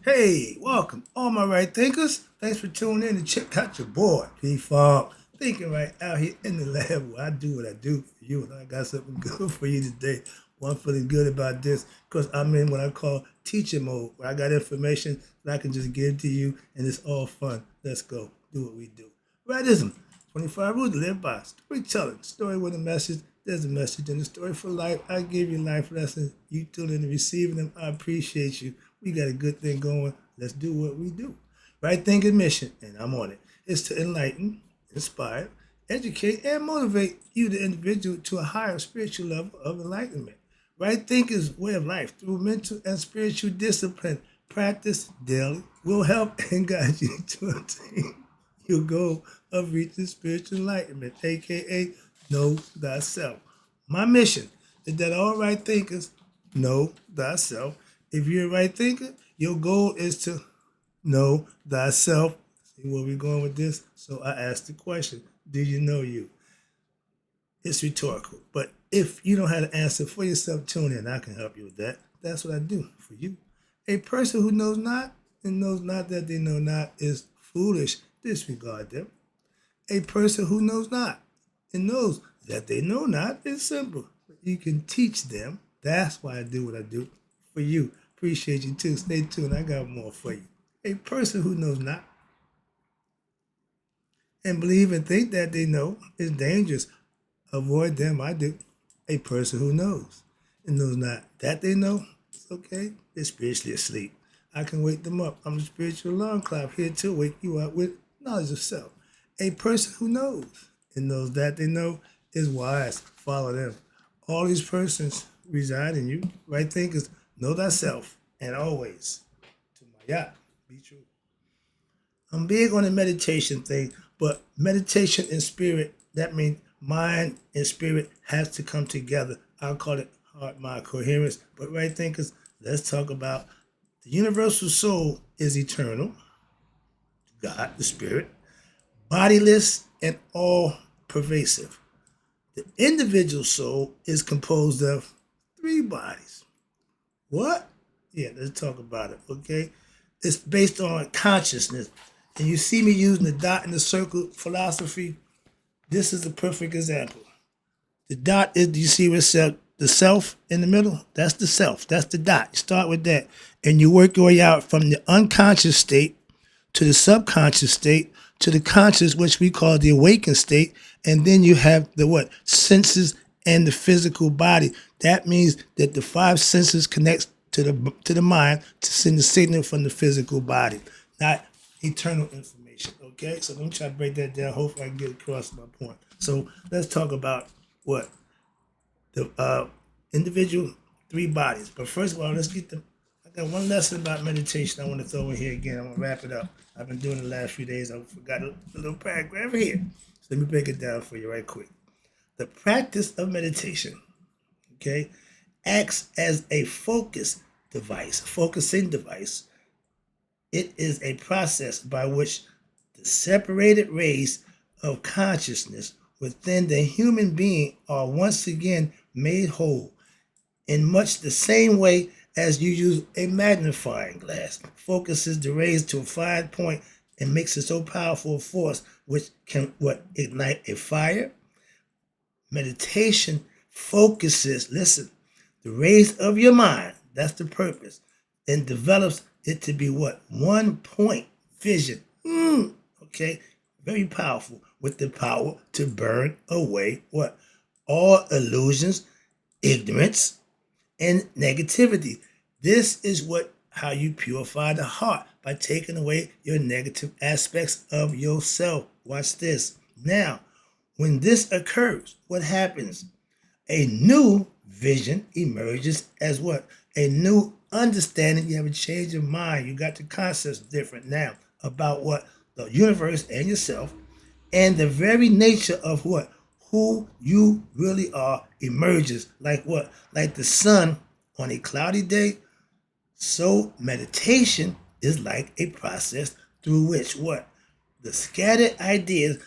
Hey, welcome, all my right thinkers. Thanks for tuning in and check out your boy, P Fog. Thinking right out here in the lab where I do what I do for you, and I got something good for you today. Well, I'm feeling good about this because I'm in what I call teacher mode, where I got information that I can just give to you, and it's all fun. Let's go, do what we do. Rightism, 25 rules to live by. Storytelling, story with a message. There's a message in the story for life. I give you life lessons. You tune in and receiving them. I appreciate you. We got a good thing going. Let's do what we do. Right thinking mission, and I'm on it, is to enlighten, inspire, educate, and motivate you, the individual, to a higher spiritual level of enlightenment. Right thinking's way of life through mental and spiritual discipline, practice daily, will help and guide you to attain your goal of reaching spiritual enlightenment, aka know thyself. My mission is that all right thinkers know thyself. If you're a right thinker, your goal is to know thyself. See where we're going with this? So I asked the question, do you know you? It's rhetorical. But if you don't have an answer for yourself, tune in. I can help you with that. That's what I do for you. A person who knows not and knows not that they know not is foolish. Disregard them. A person who knows not and knows that they know not is simple. You can teach them. That's why I do what I do for you. Appreciate you too. Stay tuned. I got more for you. A person who knows not and believe and think that they know is dangerous. Avoid them. I do. A person who knows and knows not that they know, it's okay. They're spiritually asleep. I can wake them up. I'm a spiritual alarm clock here to wake you up with knowledge of self. A person who knows and knows that they know is wise. Follow them. All these persons reside in you. Right thinkers, know thyself and always. To my yacht, be true. I'm big on the meditation thing, but meditation and spirit, that means mind and spirit has to come together. I'll call it heart mind coherence. But right thinkers, let's talk about the universal soul is eternal, God, the spirit, bodiless and all pervasive. The individual soul is composed of three bodies. What? Yeah, let's talk about it, okay? It's based on consciousness. And you see me using the dot and the circle philosophy. This is a perfect example. The dot is, do you see where the self in the middle? That's the self. That's the dot. You start with that. And you work your way out from the unconscious state to the subconscious state to the conscious, which we call the awakened state. And then you have the what? Senses and the physical body. That means that the five senses connect to the mind to send the signal from the physical body, not eternal information. Okay, so let me try to break that down. Hopefully, I can get across my point. So let's talk about what the individual three bodies. But first of all, let's get them. I got one lesson about meditation I want to throw in here again. I'm gonna wrap it up. I've been doing it the last few days. I forgot a little paragraph here. So let me break it down for you right quick. The practice of meditation, okay, acts as a focusing device. It is a process by which the separated rays of consciousness within the human being are once again made whole in much the same way as you use a magnifying glass, focuses the rays to a fine point and makes it so powerful a force which can ignite a fire. Meditation focuses, listen, the rays of your mind, that's the purpose, and develops it to be what? One point vision. Okay, very powerful with the power to burn away what? All illusions, ignorance, and negativity. This is what how you purify the heart by taking away your negative aspects of yourself. Watch this. Now, when this occurs, what happens? A new vision emerges as what? A new understanding. You have a change of mind. You got the concepts different now about what? The universe and yourself and the very nature of what? Who you really are emerges. Like what? Like the sun on a cloudy day. So meditation is like a process through which what? The scattered ideas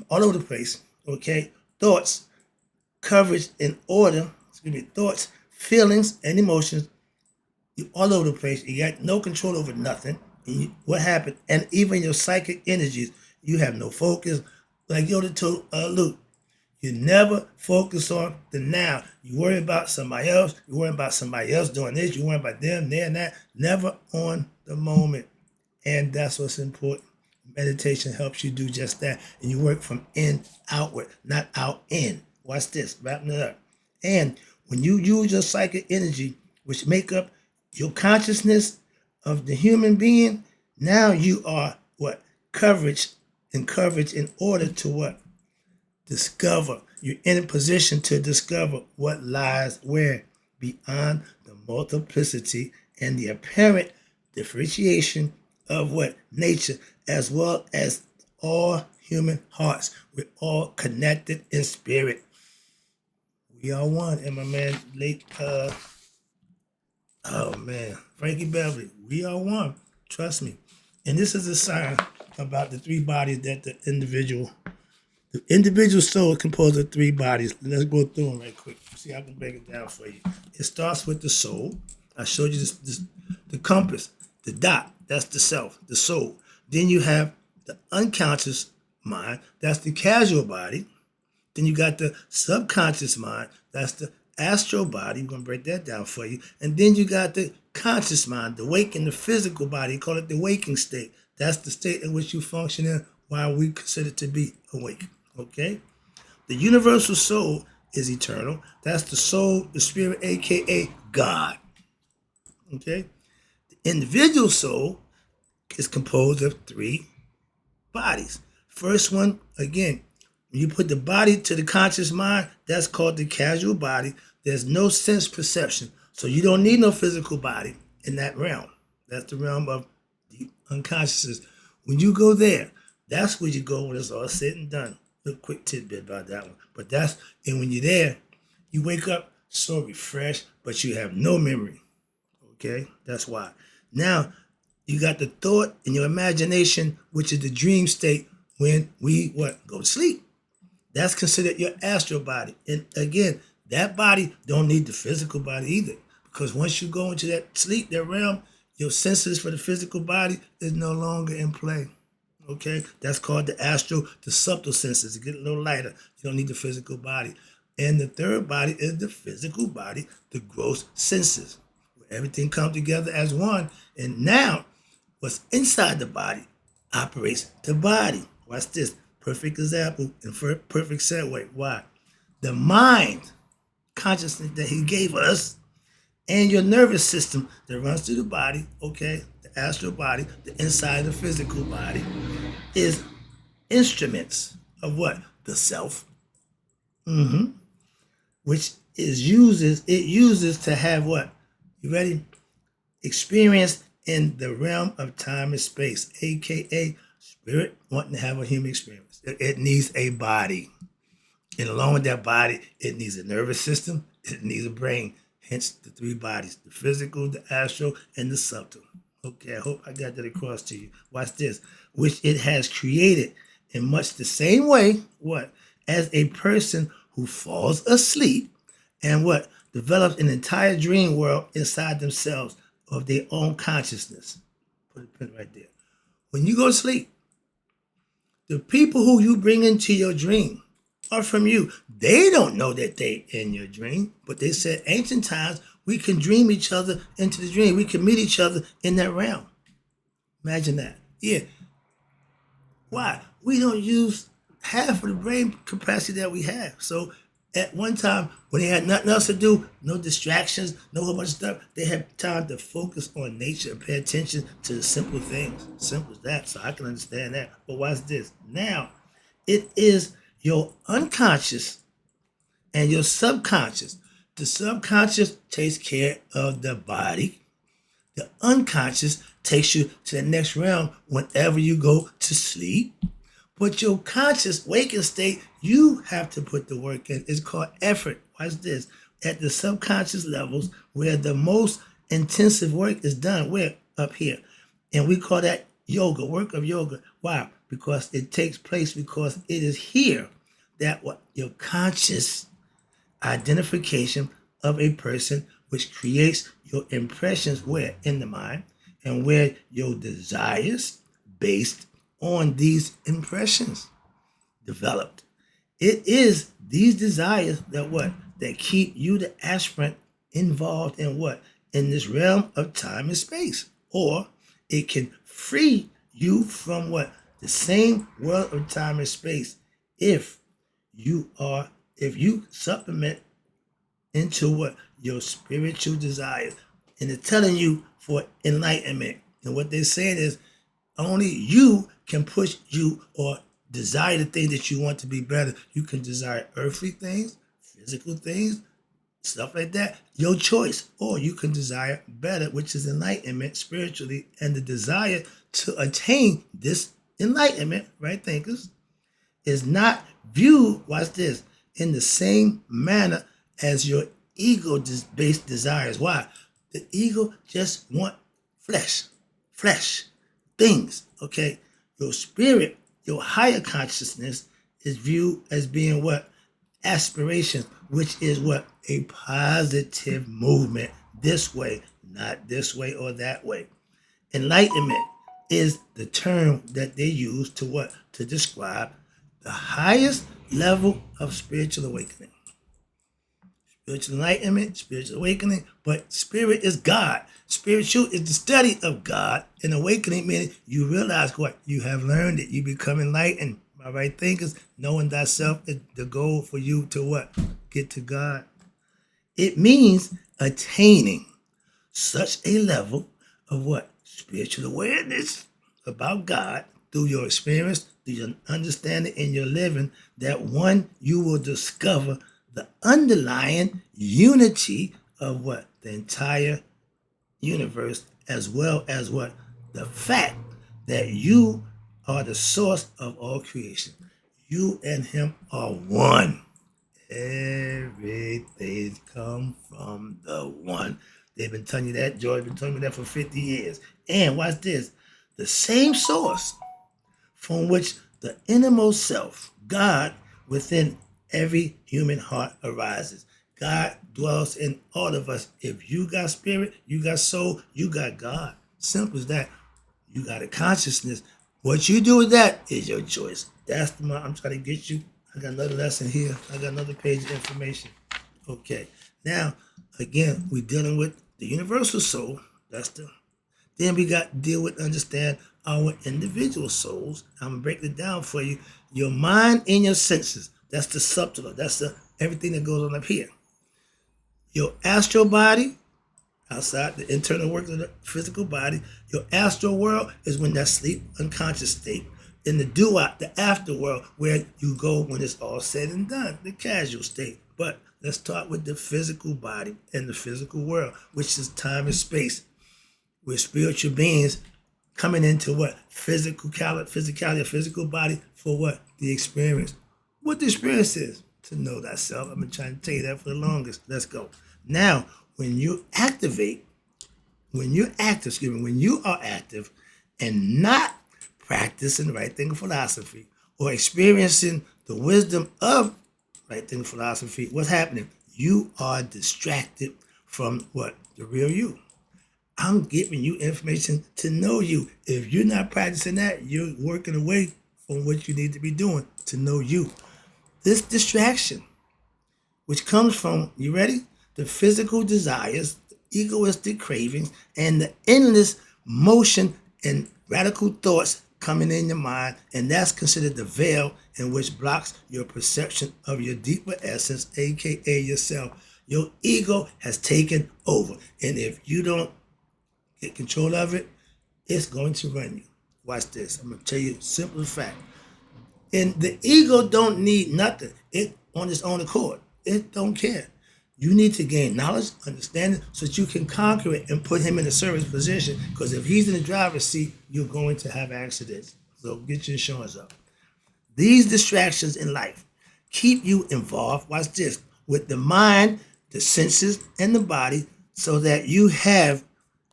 all over the place, okay? Thoughts, coverage in order, thoughts, feelings, and emotions You all over the place. You got no control over nothing. What happened? And even your psychic energies, you have no focus. Like Yoda told Luke, you never focus on the now. You worry about somebody else. You worry about somebody else doing this. You worry about them, there, and that. Never on the moment. And that's what's important. Meditation helps you do just that. And you work from in outward, not out in. Watch this, wrapping it up. And when you use your psychic energy, which make up your consciousness of the human being, now you are what? Coverage in order to what? Discover. You're in a position to discover what lies where beyond the multiplicity and the apparent differentiation of what nature, as well as all human hearts. We're all connected in spirit. We are one. And my man, Frankie Beverly, we are one. Trust me. And this is a sign about the three bodies that the individual soul is composed of three bodies. Let's go through them right quick. See how I can break it down for you. It starts with the soul. I showed you the compass, the dot. That's the self, the soul. Then you have the unconscious mind. That's the casual body. Then you got the subconscious mind. That's the astral body. I'm going to break that down for you. And then you got the conscious mind, the waking, the physical body. You call it the waking state. That's the state in which you function in while we consider to be awake. Okay? The universal soul is eternal. That's the soul, the spirit, aka God. Okay? The individual soul is composed of three bodies. First one, again, when you put the body to the conscious mind, that's called the casual body. There's no sense perception. So you don't need no physical body in that realm. That's the realm of the unconsciousness. When you go there, that's where you go when it's all said and done. A quick tidbit about that one. But and when you're there, you wake up so refreshed, but you have no memory. Okay? That's why. Now, you got the thought and your imagination, which is the dream state when we go to sleep. That's considered your astral body. And again, that body don't need the physical body either. Because once you go into that sleep, that realm, your senses for the physical body is no longer in play. Okay? That's called the astral, the subtle senses. To get a little lighter, you don't need the physical body. And the third body is the physical body, the gross senses, where everything comes together as one. And now, what's inside the body operates the body. Watch this. Perfect example and perfect segue. Why? The mind, consciousness that he gave us, and your nervous system that runs through the body, okay, the astral body, the inside of the physical body, is instruments of what? The self. Which uses to have what? You ready? Experience in the realm of time and space, aka spirit wanting to have a human experience. It needs a body. And along with that body, it needs a nervous system, it needs a brain. Hence the three bodies, the physical, the astral, and the subtle. Okay, I hope I got that across to you. Watch this. Which it has created in much the same way, as a person who falls asleep and develops an entire dream world inside themselves of their own consciousness. Put a pin right there. When you go to sleep, the people who you bring into your dream are from you. They don't know that they in your dream, but they said ancient times we can dream each other into the dream. We can meet each other in that realm. Imagine that. Yeah. Why? We don't use half of the brain capacity that we have. So at one time, when they had nothing else to do, no distractions, no whole bunch of stuff, they had time to focus on nature and pay attention to the simple things. Simple as that. So I can understand that. But watch this. Now, it is your unconscious and your subconscious. The subconscious takes care of the body. The unconscious takes you to the next realm whenever you go to sleep. But your conscious waking state, you have to put the work in. It's called effort. Watch this. At the subconscious levels, where the most intensive work is done, we're up here. And we call that yoga, work of yoga. Why? Because it takes place because it is here that your conscious identification of a person which creates your impressions where in the mind and where your desires based on these impressions developed. It is these desires that what? That keep you, the aspirant, involved in what? In this realm of time and space. Or it can free you from what? The same world of time and space if if you supplement into what? Your spiritual desires. And it's telling you for enlightenment. And what they're saying is only you can push you or desire the thing that you want to be better. You can desire earthly things, physical things, stuff like that. Your choice. Or you can desire better, which is enlightenment spiritually, and the desire to attain this enlightenment, right, thinkers, is not viewed, watch this, in the same manner as your ego-based desires. Why? The ego just want flesh, things, okay? Your spirit, your higher consciousness is viewed as being what? Aspiration, which is what? A positive movement this way, not this way or that way. Enlightenment is the term that they use to what? To describe the highest level of spiritual awakening. Spiritual enlightenment, spiritual awakening, but spirit is God. Spiritual is the study of God, and awakening meaning you realize what? You have learned it. You become enlightened. My right thinkers, knowing thyself is the goal for you to what? Get to God. It means attaining such a level of what? Spiritual awareness about God through your experience, through your understanding in your living, that one, you will discover the underlying unity of what? The entire universe, as well as what? The fact that you are the source of all creation. You and him are one. Everything comes from the one. They've been telling you that. George been telling me that for 50 years. And watch this. The same source from which the innermost self, God, within every human heart arises. God dwells in all of us. If you got spirit, you got soul, you got God. Simple as that. You got a consciousness. What you do with that is your choice. That's the one I'm trying to get you. I got another lesson here. I got another page of information. Okay. Now, again, we're dealing with the universal soul. Then we got to deal with, understand our individual souls. I'm gonna break it down for you. Your mind and your senses. That's the subtler. That's the everything that goes on up here. Your astral body, outside the internal work of the physical body. Your astral world is when that sleep unconscious state. In the duat, the afterworld, where you go when it's all said and done, the casual state. But let's start with the physical body and the physical world, which is time and space. We're spiritual beings coming into what? Physicality, a physical body for what? The experience. What the experience is? To know thyself. I've been trying to tell you that for the longest. Let's go. Now, when you when you are active and not practicing right thinking philosophy or experiencing the wisdom of right thinking philosophy, what's happening? You are distracted from what? The real you. I'm giving you information to know you. If you're not practicing that, you're working away from what you need to be doing to know you. This distraction, which comes from, you ready? The physical desires, the egoistic cravings, and the endless motion and radical thoughts coming in your mind, and that's considered the veil in which blocks your perception of your deeper essence, aka yourself. Your ego has taken over, and if you don't get control of it, it's going to run you. Watch this. I'm going to tell you a simple fact. And the ego don't need nothing. It on its own accord. It don't care. You need to gain knowledge, understanding, so that you can conquer it and put him in a service position. Because if he's in the driver's seat, you're going to have accidents. So get your insurance up. These distractions in life keep you involved, watch this, with the mind, the senses, and the body, so that you have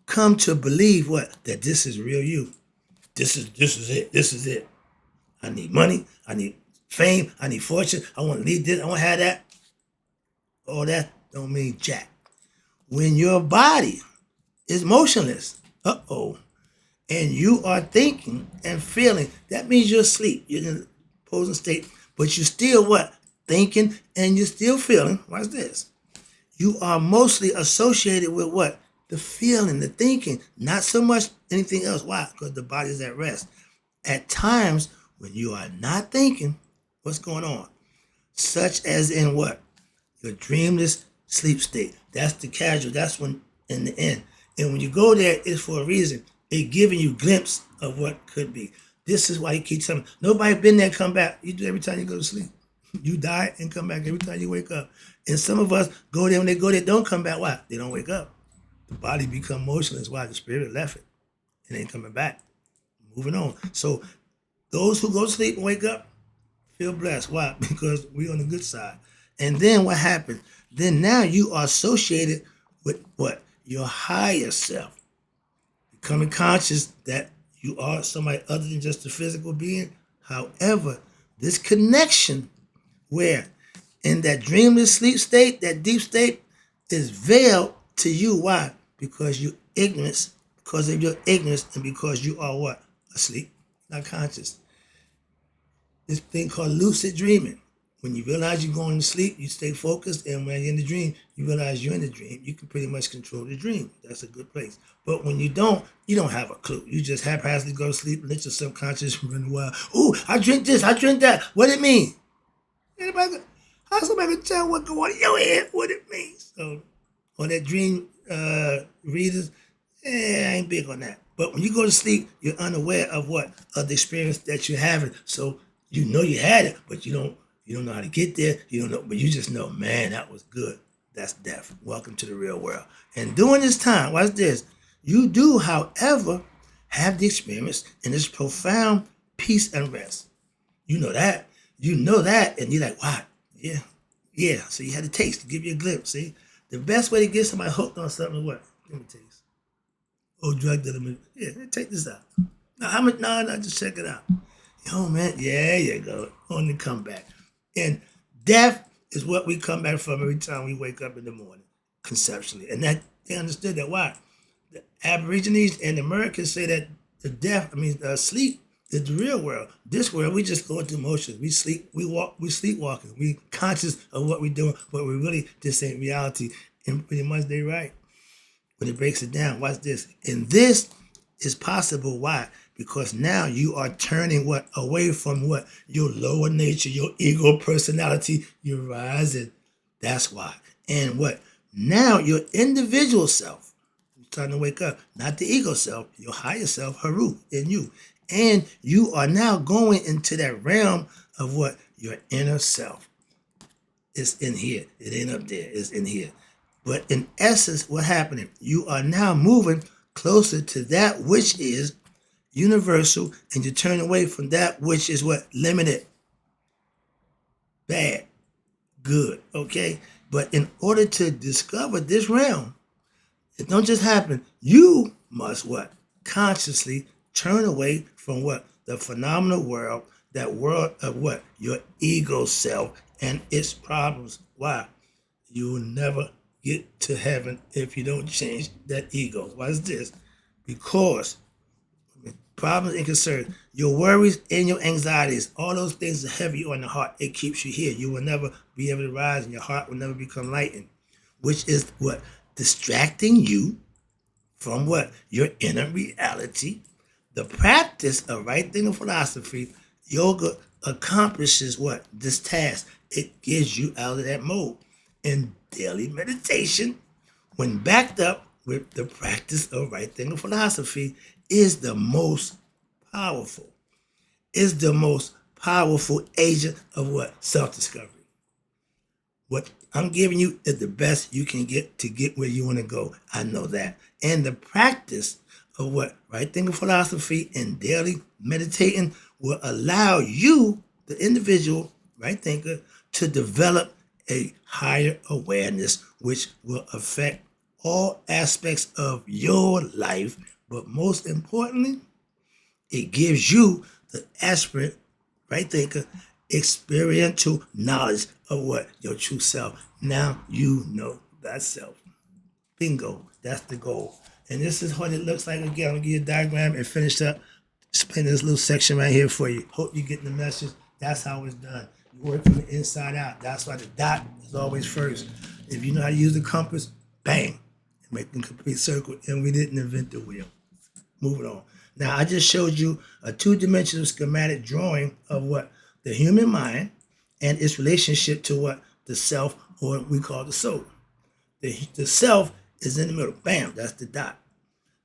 come to believe what? That this is real you. This is it. This is it. I need money. I need fame. I need fortune. I want to lead this. I want to have that. All that don't mean jack. when your body is motionless, and you are thinking and feeling, that means you're asleep. You're in a posing state, but you're still what? Thinking and you're still feeling. Watch this. You are mostly associated with what? The feeling, the thinking, not so much anything else. Why? Because the body is at rest. At times when you are not thinking, what's going on? Such as in what? Your dreamless sleep state. That's the casual. That's when in the end. And when you go there, it's for a reason. It's giving you a glimpse of what could be. This is why he keeps telling me, nobody been there and come back. You do every time you go to sleep. You die and come back every time you wake up. And some of us go there, when they go there, don't come back. Why? They don't wake up. The body become motionless. Why? The spirit left it. It ain't coming back. Moving on. So those who go to sleep and wake up, feel blessed. Why? Because we're on the good side. And then what happens? Then now you are associated with what? Your higher self. Becoming conscious that you are somebody other than just a physical being. However, this connection where in that dreamless sleep state, that deep state, is veiled to you. Why? Because you ignorance, because of your ignorance, and because you are what? Asleep, not conscious. This thing called lucid dreaming. When you realize you're going to sleep, you stay focused, and when you're in the dream, you realize you're in the dream. You can pretty much control the dream. That's a good place. But when you don't have a clue. You just haphazardly go to sleep and let your subconscious run wild. Ooh, I drink this, I drink that. What it mean? Anybody? How somebody can tell what going on in your head? What it means? So, on that dream readers, I ain't big on that. But when you go to sleep, you're unaware of what? Of the experience that you're having. So you know you had it, but you don't know how to get there. You don't know, but you just know, man, that was good. That's death. Welcome to the real world. And during this time, watch this. You do, however, have the experience in this profound peace and rest. You know that. You know that, and you're like, wow, yeah, yeah. So you had a taste to give you a glimpse. See, the best way to get somebody hooked on something is what? Give me a taste. Oh, drug dealer. Yeah, take this out. Now, how much? No, just check it out. Yo, man, yeah, you go. On the comeback. And death is what we come back from every time we wake up in the morning, conceptually. And that they understood that. Why? The Aborigines and Americans say that sleep is the real world. This world, we just go through motions. We sleep, we walk, we sleepwalking. We conscious of what we're doing, but we really just ain't reality. And pretty much they right. When it breaks it down, watch this. And this is possible. Why? Because now you are turning what? Away from what? Your lower nature, your ego personality, you're rising. That's why. And what? Now your individual self, you're starting to wake up, not the ego self, your higher self, Haru, in you. And you are now going into that realm of what? Your inner self. It's in here. It ain't up there. It's in here. But in essence, what's happening? You are now moving closer to that which is universal, and you turn away from that which is what? Limited. Bad. Good. Okay? But in order to discover this realm, it don't just happen. You must what? Consciously turn away from what? The phenomenal world, that world of what? Your ego self and its problems. Why? You will never get to heaven if you don't change that ego. Why is this? Because problems and concerns, your worries and your anxieties, all those things are heavy on the heart. It keeps you here. You will never be able to rise, and your heart will never become lightened, which is what? Distracting you from what? Your inner reality. The practice of right thinking philosophy, yoga, accomplishes what? This task. It gets you out of that mode. And daily meditation, when backed up with the practice of right thinking philosophy, is the most powerful. Is the most powerful agent of what? Self-discovery. What I'm giving you is the best you can get to get where you want to go. I know that. And the practice of what? Right thinking philosophy and daily meditating will allow you, the individual, right thinker, to develop a higher awareness, which will affect all aspects of your life. But most importantly, it gives you, the aspirant, right thinker, experiential knowledge of what? Your true self. Now you know thyself. Bingo. That's the goal. And this is what it looks like. Again, I'm going to give you a diagram and finish up. Explain this little section right here for you. Hope you're getting the message. That's how it's done. You work from the inside out. That's why the dot is always first. If you know how to use the compass, bang, and make a complete circle. And we didn't invent the wheel. Moving on. Now, I just showed you a two-dimensional schematic drawing of what? The human mind and its relationship to what? The self, or what we call the soul. The self is in the middle. Bam, that's the dot.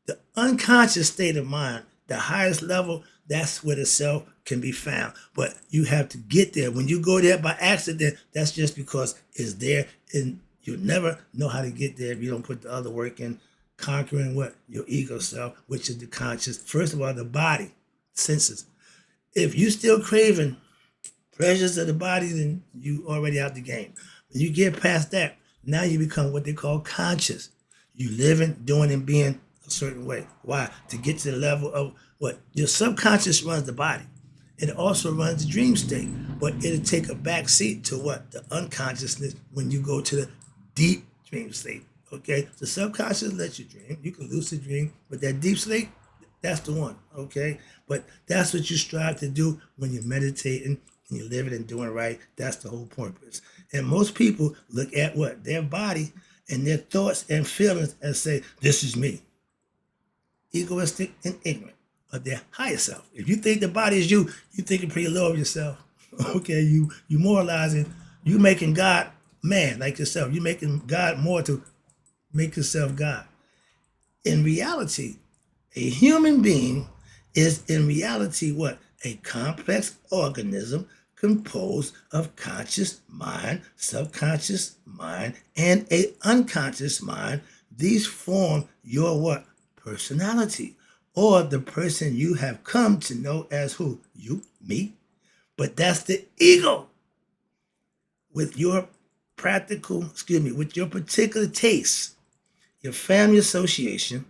The unconscious state of mind, the highest level, that's where the self can be found. But you have to get there. When you go there by accident, that's just because it's there, and you'll never know how to get there if you don't put the other work in, conquering what? Your ego self, which is the conscious. First of all, the body, senses. If you still craving pleasures of the body, then you already out the game. When you get past that, now you become what they call conscious. You living, doing, and being a certain way. Why? To get to the level of what? Your subconscious runs the body. It also runs the dream state, but it'll take a back seat to what? The unconsciousness when you go to the deep dream state. Okay? The subconscious lets you dream. You can lucid dream, but that deep state, that's the one. Okay? But that's what you strive to do when you're meditating and you're living and doing right. That's the whole purpose. And most people look at what? Their body and their thoughts and feelings and say, this is me. Egoistic and ignorant of their higher self. If you think the body is you, you thinking pretty low of yourself. Okay, you moralizing, you making God man like yourself. You making God more to make yourself God. In reality, a human being is in reality what? A complex organism composed of conscious mind, subconscious mind, and an unconscious mind. These form your what? Personality, or the person you have come to know as who? You, me. But that's the ego. With your with your particular tastes, your family association,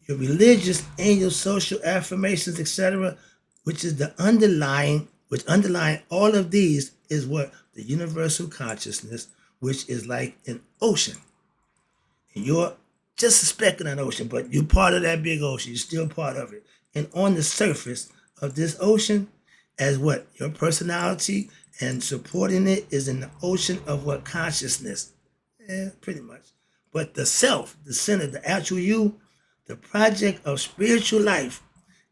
your religious and your social affirmations, etc., which underlying all of these is what? The universal consciousness, which is like an ocean. And you're just a speck in an ocean, but you're part of that big ocean. You're still part of it. And on the surface of this ocean, as what? Your personality, and supporting it is in the ocean of what? Consciousness. Yeah, pretty much. But the self, the center, the actual you, the project of spiritual life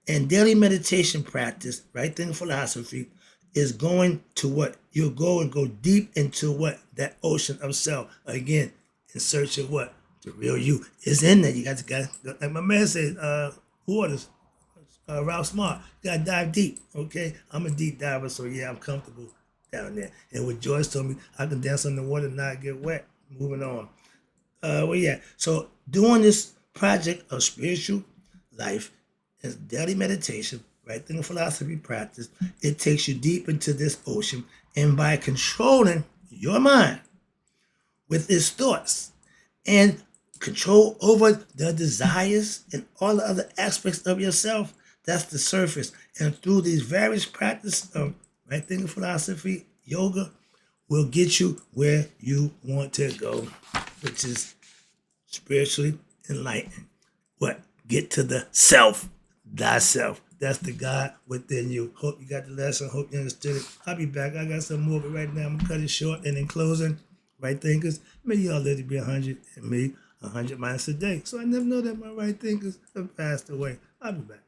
and daily meditation practice, right thinking philosophy, is going to what? You'll go and go deep into what? That ocean of self. Again, in search of what? The real you is in there. You got to, like my man said, waters, Ralph Smart, you got to dive deep, okay? I'm a deep diver, so yeah, I'm comfortable down there. And what Joyce told me, I can dance on the water and not get wet. Moving on. So doing this project of spiritual life is daily meditation, right thinking philosophy practice. It takes you deep into this ocean, and by controlling your mind with its thoughts and control over the desires and all the other aspects of yourself, that's the surface. And through these various practices of right thinking philosophy, yoga will get you where you want to go, which is spiritually enlightened. What? Get to the self, thyself. That's the God within you. Hope you got the lesson. Hope you understood it. I'll be back. I got some more, but right now I'm going to cut it short. And in closing, right thinkers, may y'all live to be 100 and me 100 miles a day. So I never know that my right thinkers have passed away. I'll be back.